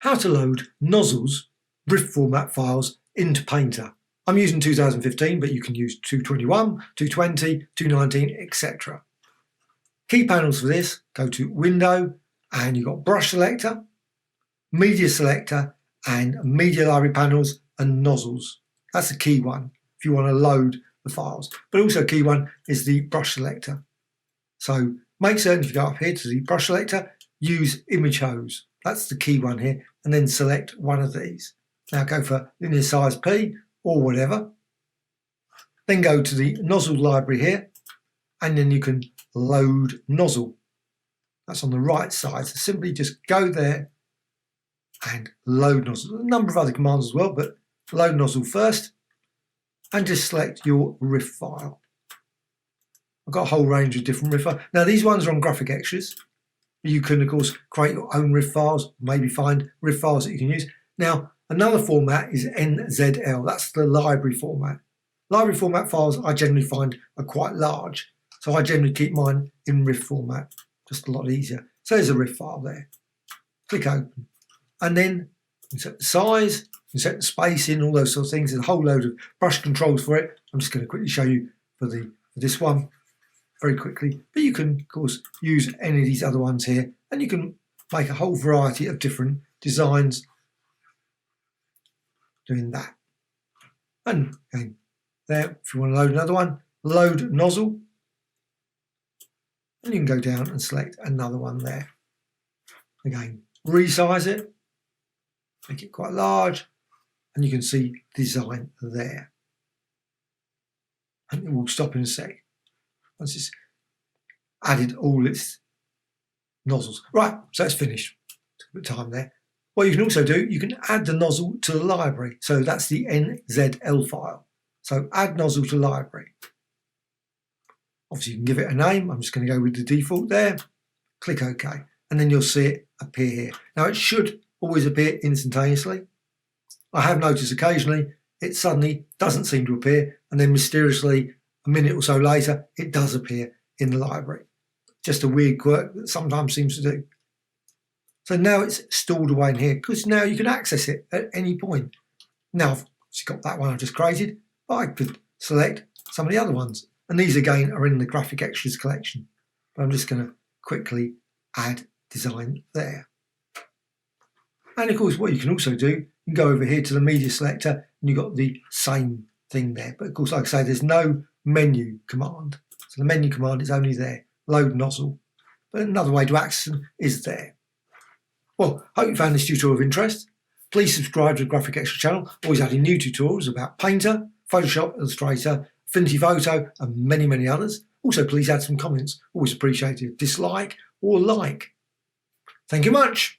how to load Nozzles RIFF format files into Painter. I'm using 2015, but you can use 221, 220, 219, etc. Key panels for this, go to Window, and you've got Brush Selector, Media Selector, and Media Library panels and Nozzles. That's the key one if you want to load the files. But also a key one is the Brush Selector. So make certain if you go up here to the Brush Selector, use Image Hose. That's the key one here, and then select one of these. Now go for linear size P or whatever. Then go to the Nozzle Library here, and then you can load Nozzle. That's on the right side. So simply just go there and load Nozzle. A number of other commands as well, but load Nozzle first, and just select your RIFF file. I've got a whole range of different RIFF files. Now these ones are on Graphicxtras. You can of course create your own RIFF files, maybe find RIFF files that you can use. Now another format is NZL, that's the library format. Library format files I generally find are quite large, so I generally keep mine in RIFF format, just a lot easier. So there's a RIFF file there. Click open, and then you can set the size, you can set the spacing, all those sorts of things. There's a whole load of brush controls for it. I'm just going to quickly show you for this one very quickly. But you can, of course, use any of these other ones here, and you can make a whole variety of different designs doing that. And again, there, if you want to load another one, load Nozzle, and you can go down and select another one there. Again, resize it, make it quite large, and you can see design there. And it will stop in a sec once it's added all its nozzles. Right, so it's finished. Took a bit of time there. What you can also do, you can add the nozzle to the library. So that's the NZL file. So add nozzle to library. Obviously you can give it a name. I'm just going to go with the default there. Click OK, and then you'll see it appear here. Now it should always appear instantaneously. I have noticed occasionally it suddenly doesn't seem to appear, and then mysteriously a minute or so later it does appear in the library. Just a weird quirk that sometimes seems to do. So now it's stored away in here, because now you can access it at any point. Now I've got that one I just created, but I could select some of the other ones, and these again are in the Graphicxtras collection. But I'm just going to quickly add design there. And of course what you can also do, you can go over here to the media selector and you've got the same thing there. But of course, like I say, there's no menu command. So the menu command is only there, load nozzle. But another way to access them is there. Well, hope you found this tutorial of interest. Please subscribe to the Graphicxtras channel, always adding new tutorials about Painter, Photoshop, Illustrator, Affinity Photo and many, many others. Also, please add some comments, always appreciated, dislike or like. Thank you much.